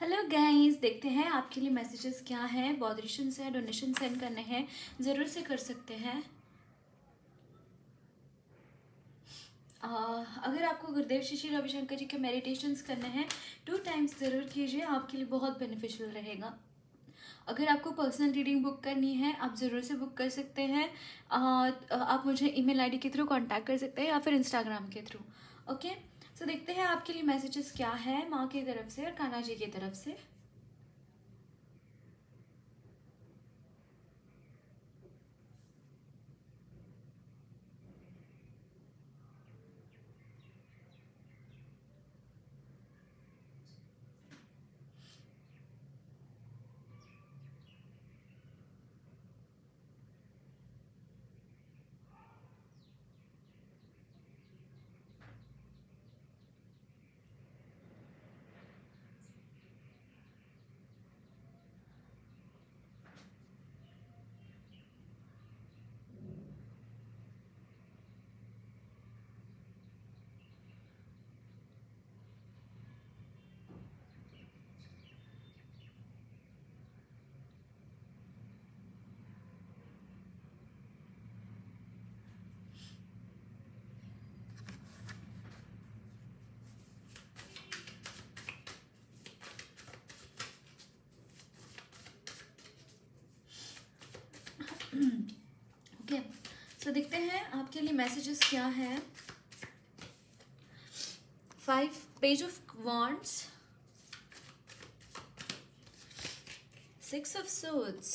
Hello guys, देखते हैं आपके लिए मैसेजेस क्या हैं। बॉदरेशंस है, डोनेशन सेंड करने हैं, ज़रूर से कर सकते हैं। अगर आपको गुरुदेव श्री श्री रविशंकर जी के मेडिटेशंस करने हैं 2 टाइम्स ज़रूर कीजिए, आपके लिए बहुत बेनिफिशियल रहेगा। अगर आपको पर्सनल रीडिंग बुक करनी है आप ज़रूर से बुक कर सकते हैं। आप मुझे ईमेल आईडी के थ्रू कांटेक्ट कर सकते हैं या फिर इंस्टाग्राम के थ्रू। ओके, सो देखते हैं आपके लिए मैसेजेस क्या है माँ की तरफ से और कान्हा जी की तरफ से। ओके, सो देखते हैं आपके लिए मैसेजेस क्या है। 5 page of wands, 6 of swords.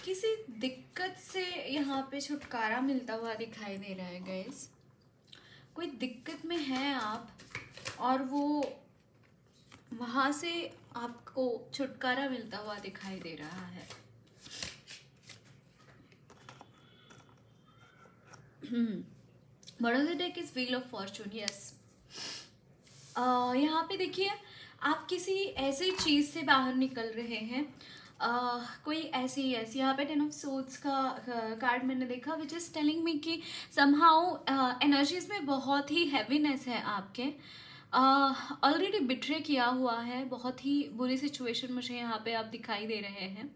किसी दिक्कत से यहाँ पे छुटकारा मिलता हुआ दिखाई दे रहा है गाइस। कोई दिक्कत में है आप और वो वहाँ से आपको छुटकारा मिलता हुआ दिखाई दे रहा है। Bottom of the deck is wheel of Fortune. Yes, यहाँ पे देखिए आप किसी ऐसी चीज़ से बाहर निकल रहे हैं। कोई ऐसी यहाँ पे 10 ऑफ सोर्ड्स का कार्ड मैंने देखा, विच इज़ टेलिंग मी कि समहाउ एनर्जीज में बहुत ही हैवीनेस है आपके। ऑलरेडी बिट्रे किया हुआ है, बहुत ही बुरी सिचुएशन मुझे यहाँ पे आप दिखाई दे रहे हैं।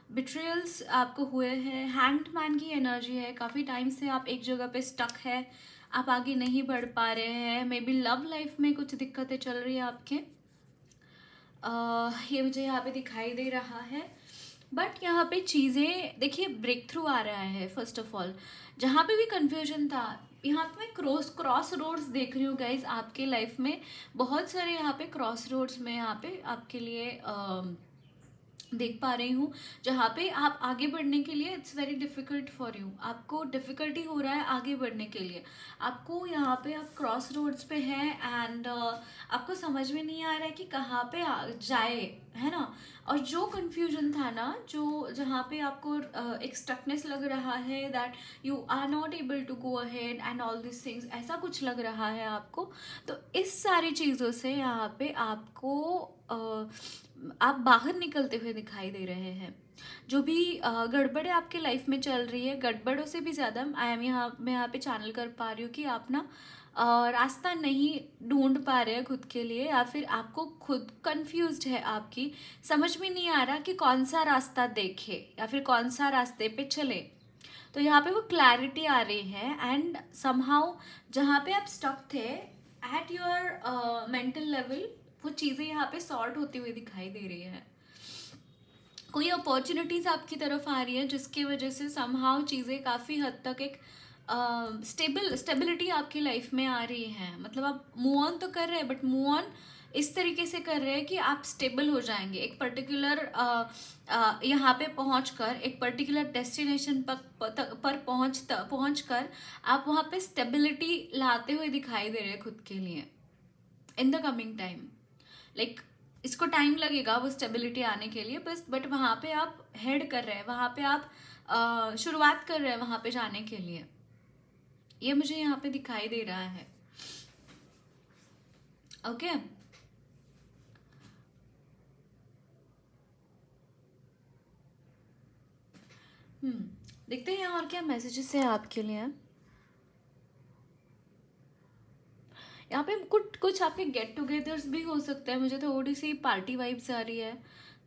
बिट्रेयल्स आपको हुए हैं। हैंग्ड मैन की एनर्जी है, काफ़ी टाइम से आप एक जगह पे स्टक है, आप आगे नहीं बढ़ पा रहे हैं। मे बी लव लाइफ में कुछ दिक्कतें चल रही है आपके। ये मुझे यहाँ पे दिखाई दे रहा है। बट यहाँ पे चीज़ें देखिए, ब्रेक थ्रू आ रहा है। फर्स्ट ऑफ ऑल जहाँ पे भी कंफ्यूजन था, यहाँ पे मैं क्रॉस रोड्स देख रही हूँ गाइज आपके लाइफ में। बहुत सारे यहाँ पे क्रॉस रोड्स में यहाँ पे आपके लिए देख पा रही हूँ, जहाँ पे आप आगे बढ़ने के लिए it's very difficult for you. आपको डिफ़िकल्टी हो रहा है आगे बढ़ने के लिए। आपको यहाँ पे आप क्रॉस रोड्स पे हैं एंड आपको समझ में नहीं आ रहा है कि कहाँ पे जाए, है ना। और जो कन्फ्यूजन था ना, जो जहाँ पे आपको एक स्टकनेस लग रहा है, that you are not able to go ahead and all this things, ऐसा कुछ लग रहा है आपको। तो इस सारी चीज़ों से यहाँ पे आपको आप बाहर निकलते हुए दिखाई दे रहे हैं। जो भी गड़बड़े आपके लाइफ में चल रही है, गड़बड़ों से भी ज़्यादा मैं यहाँ पे चैनल कर पा रही हूँ कि आप ना रास्ता नहीं ढूंढ पा रहे हैं खुद के लिए, या फिर आपको खुद कंफ्यूज्ड है, आपकी समझ में नहीं आ रहा कि कौन सा रास्ता देखे या फिर कौन सा रास्ते पे चले। तो यहाँ पे वो क्लैरिटी आ रही है एंड समहाउ जहाँ पे आप स्टक थे एट योर मेंटल लेवल, वो चीज़ें यहाँ पे सॉर्ट होती हुई दिखाई दे रही है। कोई अपॉर्चुनिटीज़ आपकी तरफ आ रही है जिसकी वजह से समहाउ चीज़ें काफ़ी हद तक एक स्टेबिलिटी आपकी लाइफ में आ रही है। मतलब आप मूव ऑन तो कर रहे हैं, बट मूव ऑन इस तरीके से कर रहे हैं कि आप स्टेबल हो जाएंगे। एक पर्टिकुलर यहाँ पे पहुँचकर, एक पर्टिकुलर डेस्टिनेशन पर पहुँचकर आप वहाँ पे स्टेबिलिटी लाते हुए दिखाई दे रहे हैं खुद के लिए in the coming time. Like इसको टाइम लगेगा वो स्टेबिलिटी आने के लिए, बट वहाँ पे आप हेड कर रहे हैं, वहाँ पे आप शुरुआत कर रहे हैं वहाँ पे जाने के लिए। ये मुझे यहाँ पे दिखाई दे रहा है। ओके, देखते हैं और क्या मैसेजेस है आपके लिए। यहाँ पे कुछ कुछ आपके गेट टुगेदर्स भी हो सकते हैं, मुझे थोड़ी सी पार्टी वाइब्स आ रही है.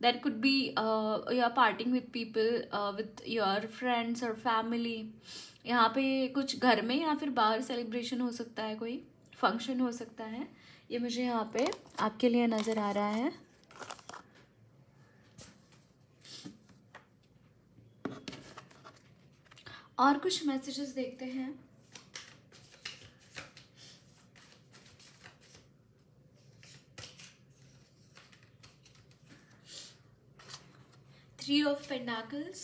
That could be you are parting with people, with your friends और फैमिली. यहाँ पे कुछ घर में या फिर बाहर सेलिब्रेशन हो सकता है, कोई फंक्शन हो सकता है. ये मुझे यहाँ पे आपके लिए नज़र आ रहा है. और कुछ मैसेजेस देखते हैं. Three of Pentacles,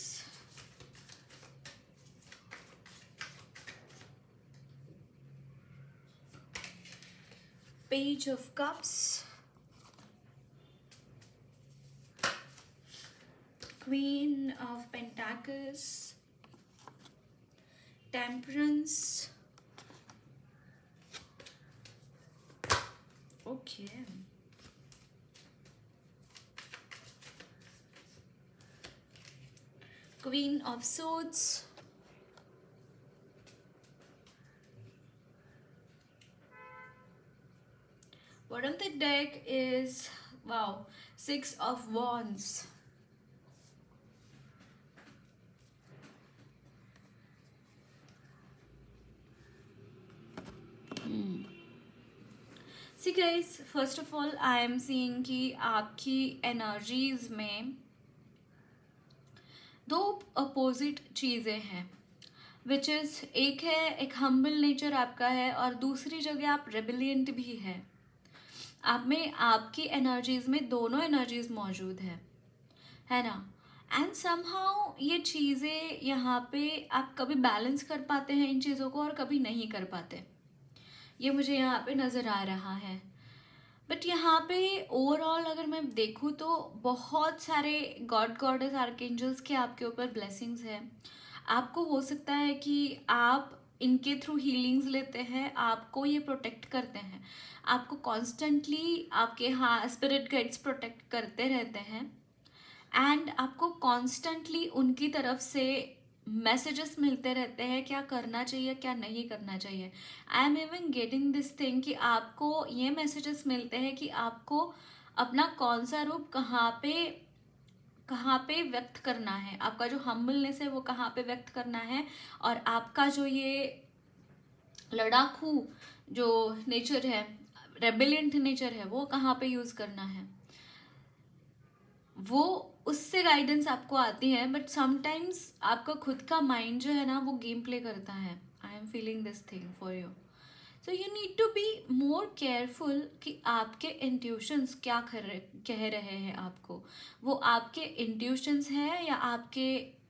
Page of Cups, Queen of Pentacles, Temperance. Okay. Queen of Swords, bottom of the deck is, wow, Six of Wands. See guys, first of all I am seeing कि आपकी energies में दो opposite चीज़ें हैं, which is एक है एक humble nature आपका है और दूसरी जगह आप रेबिलियंट भी है. आप में आपकी एनर्जीज में दोनों एनर्जीज मौजूद है ना. एंड समहाउ ये चीज़ें यहाँ पे आप कभी बैलेंस कर पाते हैं इन चीज़ों को और कभी नहीं कर पाते. ये मुझे यहाँ पे नज़र आ रहा है. बट यहाँ पे ओवरऑल अगर मैं देखूँ तो बहुत सारे गॉड गॉडेस आर्कएंजल्स के आपके ऊपर ब्लेसिंग्स हैं. आपको हो सकता है कि आप इनके थ्रू हीलिंग्स लेते हैं, आपको ये प्रोटेक्ट करते हैं, आपको कॉन्स्टेंटली आपके स्पिरिट गाइड्स प्रोटेक्ट करते रहते हैं. एंड आपको कॉन्स्टेंटली उनकी तरफ से मैसेजेस मिलते रहते हैं क्या करना चाहिए क्या नहीं करना चाहिए. I am even getting this thing कि आपको ये मैसेजेस मिलते हैं कि आपको अपना कौन सा रूप कहाँ पे व्यक्त करना है, आपका जो हम्बलनेस है वो कहाँ पे व्यक्त करना है, और आपका जो ये लड़ाकू जो नेचर है, रेबिलियंट नेचर है, वो कहाँ पे यूज करना है. वो उससे गाइडेंस आपको आती है. बट समटाइम्स आपका खुद का माइंड जो है ना वो गेम प्ले करता है. I am feeling this thing for you. So you need to be more careful कि आपके इंट्यूशंस क्या कह रहे हैं आपको. वो आपके इंट्यूशंस है या आपके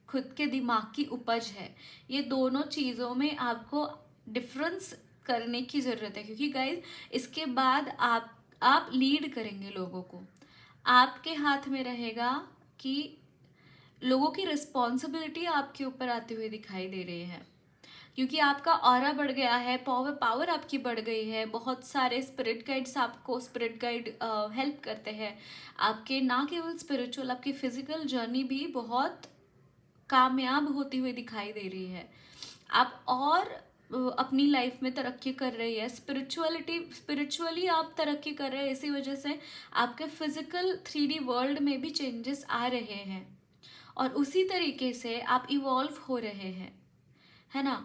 खुद के दिमाग की उपज है. ये दोनों चीज़ों में आपको डिफरेंस करने की ज़रूरत है, क्योंकि गाइज इसके बाद आप लीड करेंगे लोगों को. आपके हाथ में रहेगा कि लोगों की रिस्पॉन्सिबिलिटी आपके ऊपर आती हुई दिखाई दे रही है, क्योंकि आपका ऑरा बढ़ गया है, पावर आपकी बढ़ गई है. बहुत सारे स्पिरिट गाइड्स आपको स्पिरिट गाइड हेल्प करते हैं. आपके ना केवल स्पिरिचुअल, आपकी फिजिकल जर्नी भी बहुत कामयाब होती हुई दिखाई दे रही है. आप और अपनी लाइफ में तरक्की कर रही है. स्पिरिचुअली आप तरक्की कर रहे हैं, इसी वजह से आपके फिजिकल 3D वर्ल्ड में भी चेंजेस आ रहे हैं और उसी तरीके से आप इवॉल्व हो रहे हैं, है ना.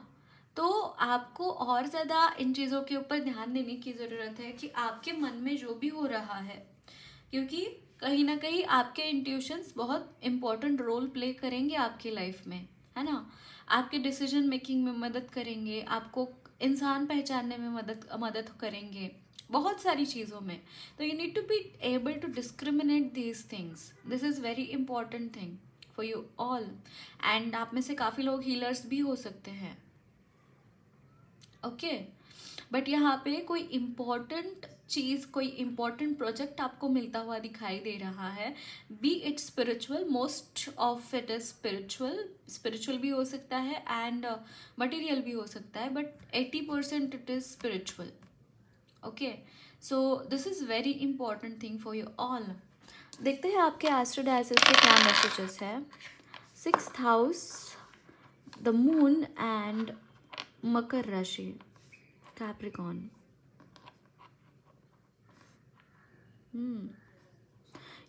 तो आपको और ज़्यादा इन चीज़ों के ऊपर ध्यान देने की ज़रूरत है कि आपके मन में जो भी हो रहा है, क्योंकि कहीं ना कहीं आपके इंट्यूशंस बहुत इम्पोर्टेंट रोल प्ले करेंगे आपकी लाइफ में, है ना. आपके डिसीजन मेकिंग में मदद करेंगे, आपको इंसान पहचानने में मदद करेंगे, बहुत सारी चीज़ों में. तो you need to be able to discriminate these things. This is very important thing for you all. And आप में से काफ़ी लोग हीलर्स भी हो सकते हैं, ओके. बट यहाँ पे कोई इम्पॉर्टेंट चीज़, कोई इम्पॉर्टेंट प्रोजेक्ट आपको मिलता हुआ दिखाई दे रहा है. B it spiritual, most of it is spiritual भी हो सकता है एंड मटेरियल भी हो सकता है, but 80% it is spiritual, okay. So this is very important thing for you all. देखते हैं आपके एस्ट्रो डायसेस से क्या मैसेजेस है. 6th house, the moon and मकर राशि, Capricorn.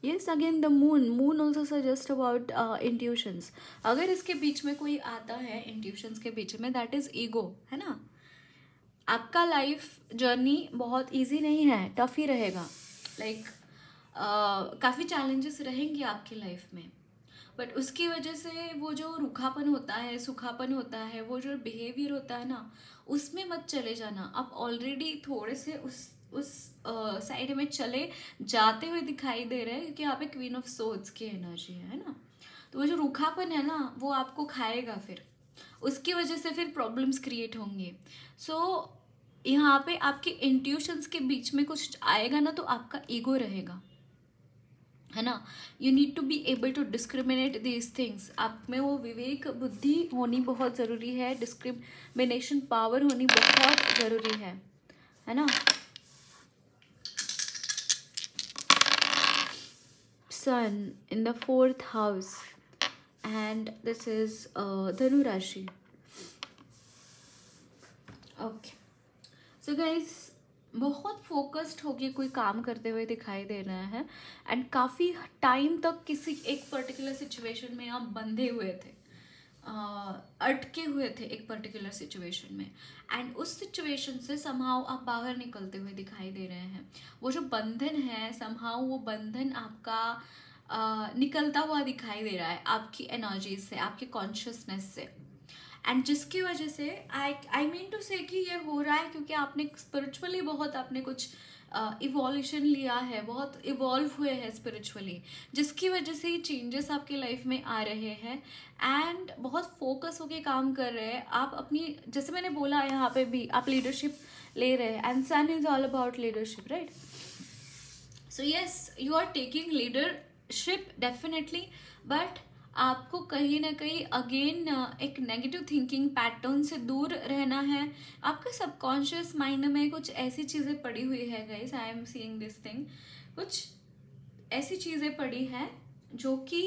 Yes, again the moon also suggest about intuitions. अगर इसके बीच में कोई आता है इंट्यूशंस के बीच में, दैट इज ईगो, है ना। आपका लाइफ जर्नी बहुत इजी नहीं है, टफ ही रहेगा, लाइक काफ़ी चैलेंजेस रहेंगे आपकी लाइफ में, बट उसकी वजह से वो जो रूखापन होता है, सूखापन होता है, वो जो बिहेवियर होता है ना, उसमें मत चले जाना। आप ऑलरेडी थोड़े से उस साइड में चले जाते हुए दिखाई दे रहे हैं, क्योंकि यहाँ पे क्वीन ऑफ सोर्ड्स की एनर्जी है ना। तो वो जो रूखापन है ना, वो आपको खाएगा, फिर उसकी वजह से फिर प्रॉब्लम्स क्रिएट होंगे। सो यहाँ पे आपके इंट्यूशंस के बीच में कुछ आएगा ना, तो आपका ईगो रहेगा, है ना। You need to be able to discriminate these things. आप में वो विवेक बुद्धि होनी बहुत ज़रूरी है, डिस्क्रिमिनेशन पावर होनी बहुत ज़रूरी है ना। Sun in the 4th house and this is धनु राशि। ओके, सो गाइज बहुत फोकस्ड होके कोई काम करते हुए दिखाई दे रहे हैं, एंड काफ़ी टाइम तक किसी एक पर्टिकुलर सिचुएशन में आप बंधे हुए थे, अटके हुए थे एक पर्टिकुलर सिचुएशन में, एंड उस सिचुएशन से समहाउ आप बाहर निकलते हुए दिखाई दे रहे हैं। वो जो बंधन है, समहाउ वो बंधन आपका निकलता हुआ दिखाई दे रहा है आपकी एनर्जीज से, आपके कॉन्शियसनेस से, एंड जिसकी वजह से आई मीन टू से कि ये हो रहा है क्योंकि आपने स्पिरिचुअली बहुत आपने कुछ इवोल्यूशन लिया है, बहुत इवॉल्व हुए हैं स्पिरिचुअली, जिसकी वजह से ये चेंजेस आपकी लाइफ में आ रहे हैं, एंड बहुत फोकस होके काम कर रहे हैं आप अपनी, जैसे मैंने बोला यहाँ पे भी आप लीडरशिप ले रहे हैं, and sun is all about leadership, right. So yes, you are taking leadership definitely, but आपको कहीं ना कहीं अगेन एक नेगेटिव थिंकिंग पैटर्न से दूर रहना है। आपके सबकॉन्शियस माइंड में कुछ ऐसी चीज़ें पड़ी हुई है guys, I am seeing this thing, कुछ ऐसी चीज़ें पड़ी हैं जो कि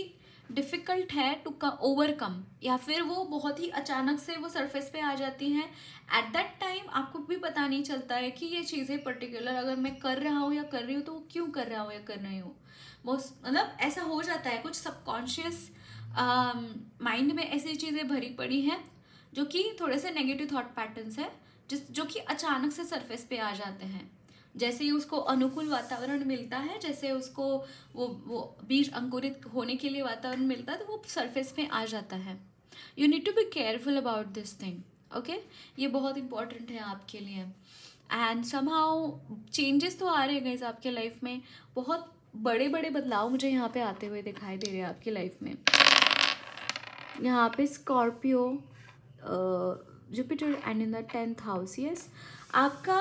डिफ़िकल्ट है टू ओवरकम, या फिर वो बहुत ही अचानक से वो सरफेस पे आ जाती हैं। एट दैट टाइम आपको भी पता नहीं चलता है कि ये चीज़ें पर्टिकुलर अगर मैं कर रहा हूँ या कर रही हूँ तो वो क्यों कर रहा हूँ या कर रही हूँ। मतलब ऐसा हो जाता है, कुछ सबकॉन्शियस माइंड में ऐसी चीज़ें भरी पड़ी हैं जो कि थोड़े से नेगेटिव थॉट पैटर्न्स है, जो कि अचानक से सरफेस पे आ जाते हैं। जैसे ही उसको अनुकूल वातावरण मिलता है, जैसे उसको वो बीज अंकुरित होने के लिए वातावरण मिलता है, तो वो सरफेस में आ जाता है। You need to be careful about this thing, okay. ये बहुत इंपॉर्टेंट है आपके लिए, एंड समहाउ चेंजेस तो आ रहे हैं गाइस आपके लाइफ में, बहुत बड़े बड़े बदलाव मुझे यहाँ पे आते हुए दिखाई दे रहे हैं आपकी लाइफ में। यहाँ पे Scorpio, Jupiter and in the 10th house, yes. आपका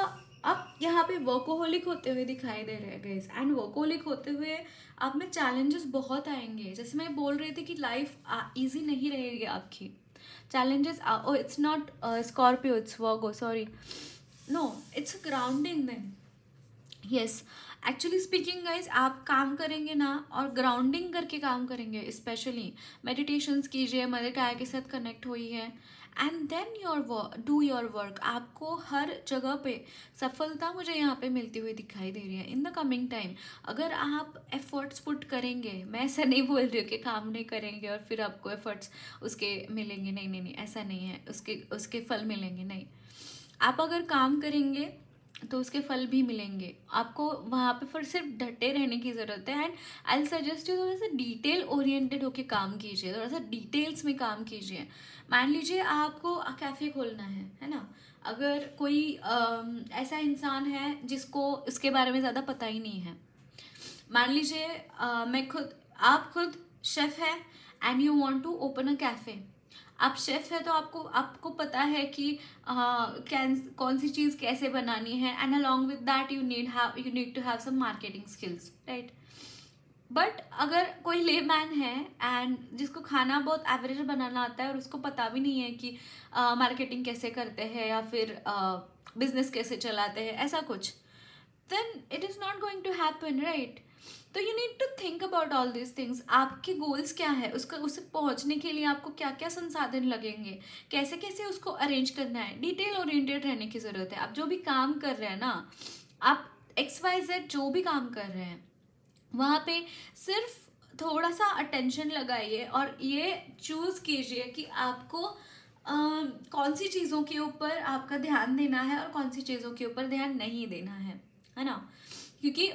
आप यहाँ पे वर्कोहोलिक होते हुए दिखाई दे रहे हैं गाइस, एंड वर्कोहोलिक होते हुए आप में चैलेंजेस बहुत आएंगे। जैसे मैं बोल रही थी कि लाइफ इजी नहीं रहेगी आपकी, challenges, it's not Scorpio, it's Virgo, sorry, no, it's grounding then, yes. Actually speaking guys, आप काम करेंगे ना और ग्राउंडिंग करके काम करेंगे, स्पेशली मेडिटेशंस कीजिए, मदर काय के साथ कनेक्ट हुई है, and then do your work. आपको हर जगह पे सफलता मुझे यहाँ पे मिलती हुई दिखाई दे रही है इन द कमिंग टाइम। अगर आप एफर्ट्स पुट करेंगे, मैं ऐसा नहीं बोल रही हूँ कि काम नहीं करेंगे और फिर आपको एफर्ट्स उसके मिलेंगे, नहीं नहीं नहीं, ऐसा नहीं है, उसके फल मिलेंगे, नहीं। आप अगर काम करेंगे तो उसके फल भी मिलेंगे आपको, वहाँ पे फिर सिर्फ डटे रहने की ज़रूरत है। एंड आई सजेस्ट यू थोड़ा सा डिटेल ओरिएंटेड होके काम कीजिए, थोड़ा सा डिटेल्स में काम कीजिए। मान लीजिए आपको कैफ़े खोलना है ना। अगर कोई ऐसा इंसान है जिसको इसके बारे में ज़्यादा पता ही नहीं है, मान लीजिए आप खुद शेफ़ है and you want to open a cafe. आप शेफ़ है तो आपको पता है कि कौन सी चीज़ कैसे बनानी है, and along with that you need to have some marketing skills, right. But अगर कोई लेमैन है एंड जिसको खाना बहुत एवरेज बनाना आता है और उसको पता भी नहीं है कि मार्केटिंग कैसे करते हैं या फिर बिजनेस कैसे चलाते हैं, ऐसा कुछ, then it is not going to happen, right. तो you need to think about all this things. आपके गोल्स क्या है, उसे पहुंचने के लिए आपको क्या क्या संसाधन लगेंगे, कैसे कैसे उसको अरेंज करना है, डिटेल ओरिएंटेड रहने की ज़रूरत है। आप जो भी काम कर रहे हैं ना, आप XYZ जो भी काम कर रहे हैं वहाँ पे सिर्फ थोड़ा सा अटेंशन लगाइए और ये चूज कीजिए कि आपको कौन सी चीज़ों के ऊपर आपका ध्यान देना है और कौन सी चीज़ों के ऊपर ध्यान नहीं देना है ना। क्योंकि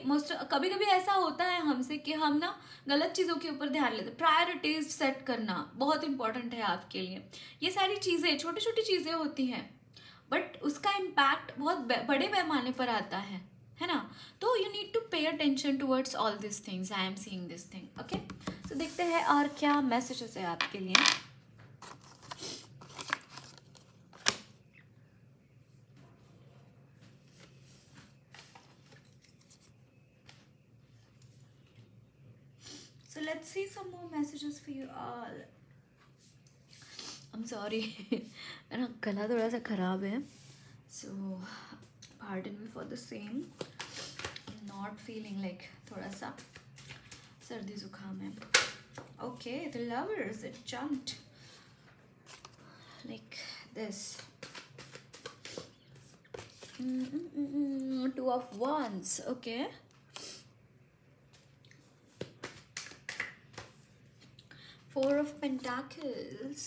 कभी कभी ऐसा होता है हमसे कि हम ना गलत चीज़ों के ऊपर ध्यान लेते। प्रायोरिटीज सेट करना बहुत इंपॉर्टेंट है आपके लिए। ये सारी चीज़ें छोटी छोटी चीज़ें होती हैं बट उसका इम्पैक्ट बहुत बड़े पैमाने पर आता है ना। तो you need to pay attention towards all this things. I am seeing this thing. Okay, तो देखते हैं और क्या मैसेजेस है आपके लिए। So let's see some more messages for you all. I'm sorry, मेरा गला थोड़ा सा खराब है, so pardon me for the same. I'm not feeling like थोड़ा सा सर्दी जुकाम है. Okay, the lovers, it jumped like this. Two of Wands. Okay. Four of Pentacles.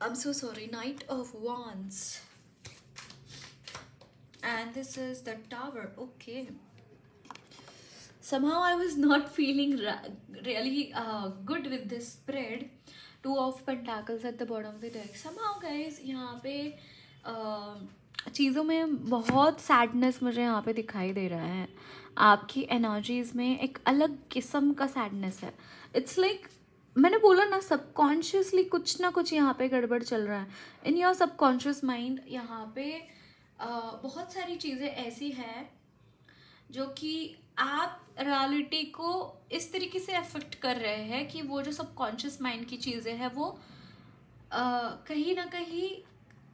I'm so sorry. Knight of Wands. And this is the Tower. Okay. Somehow I was not feeling really good with this spread. Two of Pentacles at the bottom of the deck. Somehow guys, यहाँ पे चीज़ों में बहुत sadness मुझे यहाँ पे दिखाई दे रहा है। आपकी एनर्जीज में एक अलग किस्म का सैडनेस है। इट्स लाइक मैंने बोला ना, सबकॉन्शियसली कुछ ना कुछ यहाँ पे गड़बड़ चल रहा है इन योर सबकॉन्शियस माइंड। यहाँ पे बहुत सारी चीज़ें ऐसी हैं जो कि आप रियलिटी को इस तरीके से अफेक्ट कर रहे हैं कि वो जो सबकॉन्शियस माइंड की चीज़ें हैं वो कहीं ना कहीं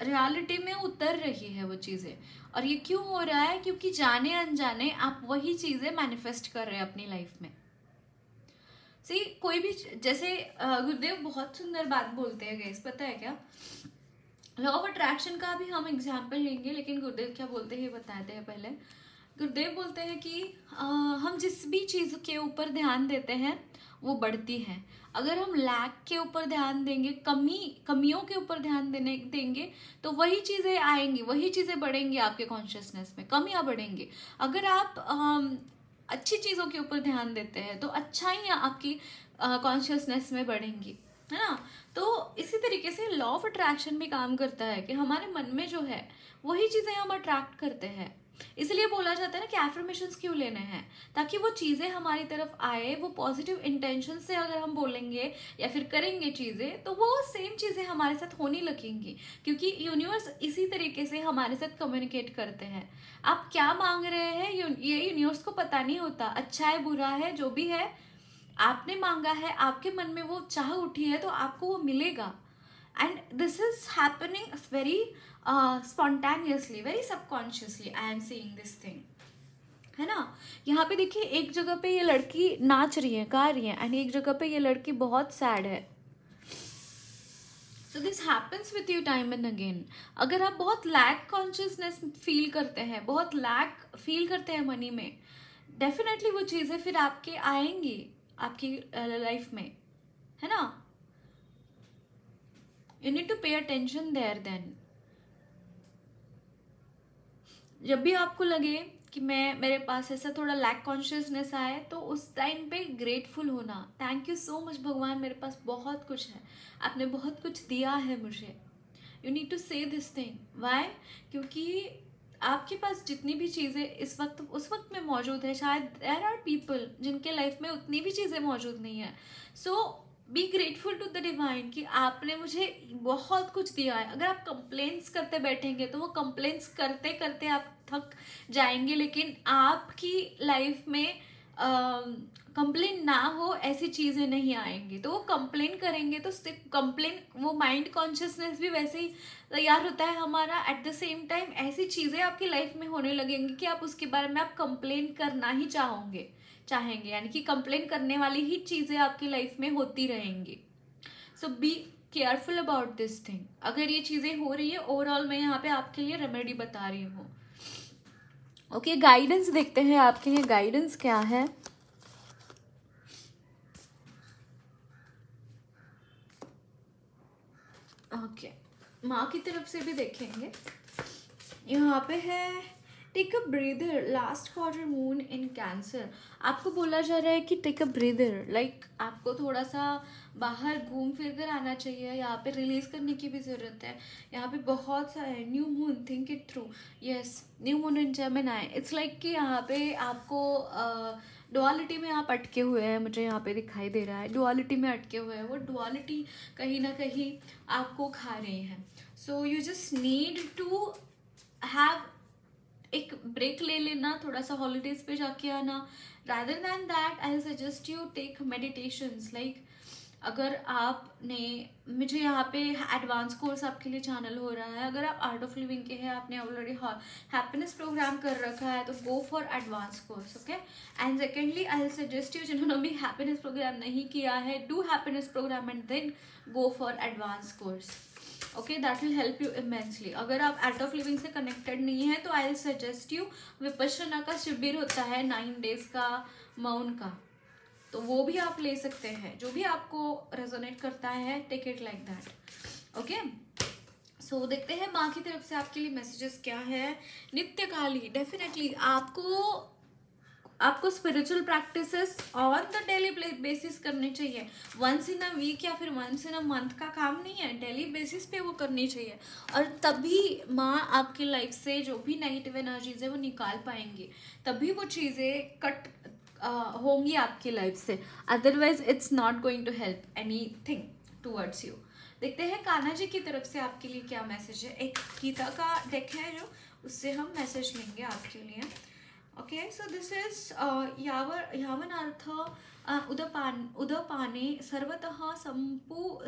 रियलिटी में उतर रही है वो चीज़ें। और ये क्यों हो रहा है? क्योंकि जाने अनजाने आप वही चीज़ें मैनिफेस्ट कर रहे हैं अपनी लाइफ में। सी कोई भी जैसे गुरुदेव बहुत सुंदर बात बोलते हैं गाइस, पता है क्या? लॉ ऑफ अट्रैक्शन का भी हम एग्जाम्पल लेंगे, लेकिन गुरुदेव क्या बोलते हैं बताते हैं पहले। गुरुदेव बोलते हैं कि हम जिस भी चीज़ के ऊपर ध्यान देते हैं वो बढ़ती है। अगर हम लैक के ऊपर ध्यान देंगे, कमियों के ऊपर ध्यान देंगे तो वही चीज़ें आएंगी, वही चीज़ें बढ़ेंगी आपके कॉन्शियसनेस में, कमियां बढ़ेंगी। अगर आप अच्छी चीज़ों के ऊपर ध्यान देते हैं तो अच्छाइयाँ आपकी कॉन्शियसनेस में बढ़ेंगी, है ना। तो इसी तरीके से लॉ ऑफ अट्रैक्शन भी काम करता है कि हमारे मन में जो है वही चीज़ें हम अट्रैक्ट करते हैं। इसलिए बोला जाता है ना कि एफर्मेशंस क्यों लेने हैं, ताकि वो चीज़ें हमारी तरफ आए। वो पॉजिटिव इंटेंशन से अगर हम बोलेंगे या फिर करेंगे चीज़ें तो वो सेम चीज़ें हमारे साथ होने लगेंगी, क्योंकि यूनिवर्स इसी तरीके से हमारे साथ कम्युनिकेट करते हैं। आप क्या मांग रहे हैं ये यूनिवर्स को पता नहीं होता। अच्छा है बुरा है जो भी है, आपने मांगा है, आपके मन में वो चाह उठी है तो आपको वो मिलेगा। And this is happening very spontaneously, very subconsciously. I am seeing this thing, है ना। यहाँ पे देखिए एक जगह पे ये लड़की नाच रही है, गा रही है, एंड एक जगह पे ये लड़की बहुत सैड है। So this happens with you time and again. अगर आप बहुत लैक कॉन्शियसनेस फील करते हैं, बहुत लैक फील करते हैं मनी में, डेफिनेटली वो चीज़ें फिर आपके आएंगी आपकी लाइफ में, है ना। You need to pay attention there. Then जब भी आपको लगे कि मेरे पास ऐसा थोड़ा लैक कॉन्शियसनेस आए तो उस टाइम पे ग्रेटफुल होना। थैंक यू सो मच भगवान, मेरे पास बहुत कुछ है, आपने बहुत कुछ दिया है मुझे। यू नीड टू से दिस थिंग। वाई? क्योंकि आपके पास जितनी भी चीज़ें इस वक्त उस वक्त में मौजूद है, शायद देयर आर पीपल जिनके लाइफ में उतनी भी चीज़ें मौजूद नहीं है। So be grateful to the divine कि आपने मुझे बहुत कुछ दिया है। अगर आप कंप्लेंट्स करते बैठेंगे तो वो कंप्लेंट्स करते करते आप थक जाएंगे, लेकिन आपकी लाइफ में कंप्लेन ना हो ऐसी चीज़ें नहीं आएंगी। तो वो कंप्लेन करेंगे तो कंप्लेन, वो माइंड कॉन्शियसनेस भी वैसे ही तैयार होता है हमारा। एट द सेम टाइम ऐसी चीज़ें आपकी लाइफ में होने लगेंगी कि आप उसके बारे में आप कंप्लेन करना ही चाहेंगे, यानी कि कंप्लेन करने वाली ही चीज़ें आपकी लाइफ में होती रहेंगी। So be careful about this thing. अगर ये चीज़ें हो रही है, ओवरऑल मैं यहाँ पे आपके लिए रेमेडी बता रही हूँ। ओके, गाइडेंस देखते हैं आपके लिए गाइडेंस क्या है। ओके, माँ की तरफ से भी देखेंगे। यहाँ पे है take a breather, last quarter moon in Cancer. आपको बोला जा रहा है कि टेक अ ब्रीदर, लाइक आपको थोड़ा सा बाहर घूम फिर कर आना चाहिए। यहाँ पे रिलीज करने की भी ज़रूरत है। यहाँ पे बहुत सा है, new moon, think it through. Yes, new moon in Gemini. It's like कि यहाँ पे आपको डुअलिटी में आप अटके हुए हैं, मुझे यहाँ पे दिखाई दे रहा है डुअलिटी में अटके हुए हैं। वो डुअलिटी कहीं ना कहीं आपको खा रही है। So you just need to have एक ब्रेक ले लेना, थोड़ा सा हॉलीडेज पे जाके आना। Rather than that I suggest you take meditations. Like अगर आपने, मुझे यहाँ पे एडवांस कोर्स आपके लिए चैनल हो रहा है। अगर आप आर्ट ऑफ लिविंग के हैं, आपने ऑलरेडी हैप्पीनेस प्रोग्राम कर रखा है, तो go for advance course. Okay, and secondly I suggest you, जिन्होंने भी हैप्पीनेस प्रोग्राम नहीं किया है, do happiness program and then go for advance course. Okay, that will help you immensely. अगर आप आर्ट ऑफ लिविंग से कनेक्टेड नहीं है, तो I will suggest you, Vipassana का शिविर होता है 9 days का, मौन का, तो वो भी आप ले सकते हैं। जो भी आपको रेजोनेट करता है, take it like that. Okay, so देखते हैं माँ की तरफ से आपके लिए मैसेजेस क्या है। नित्यकाली, डेफिनेटली आपको spiritual practices on the daily basis करनी चाहिए। वंस इन अ वीक या फिर वंस इन अ मंथ का काम नहीं है, डेली बेसिस पे वो करनी चाहिए। और तभी माँ आपकी लाइफ से जो भी नेगेटिव एनर्जीज है वो निकाल पाएंगी, तभी वो चीज़ें कट होंगी आपकी लाइफ से। Otherwise it's not going to help anything towards you. देखते हैं कान्हा जी की तरफ से आपके लिए क्या मैसेज है। एक गीता का डेक है जो, उससे हम मैसेज लेंगे आपके लिए। Okay, so this is यावनार्थ उदपाने सर्वतः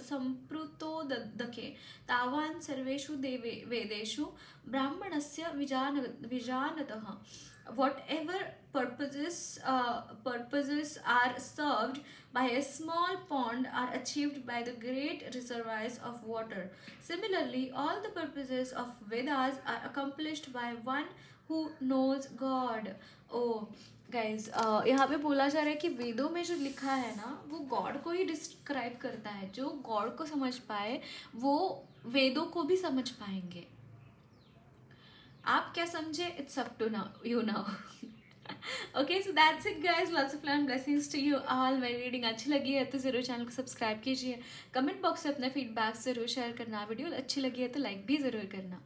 संपृक्तोदके तावान् सर्वेषु वेदेषु ब्राह्मणस्य विजानतः। Whatever purposes are served by a small pond are achieved by the great reservoirs of water. Similarly, all the purposes of Vedas are accomplished by one who knows God. Oh guys, यहाँ पे बोला जा रहा है कि वेदों में जो लिखा है ना, वो गॉड को ही डिस्क्राइब करता है। जो गॉड को समझ पाए वो वेदों को भी समझ पाएंगे। आप क्या समझे, it's up to now, you now. Okay, so that's it guys, lots of love and blessings to you all. मेरी रीडिंग अच्छी लगी है तो जरूर चैनल को सब्सक्राइब कीजिए। कमेंट बॉक्स में अपने फीडबैक जरूर शेयर करना। वीडियो अच्छी लगी है तो लाइक भी जरूर करना।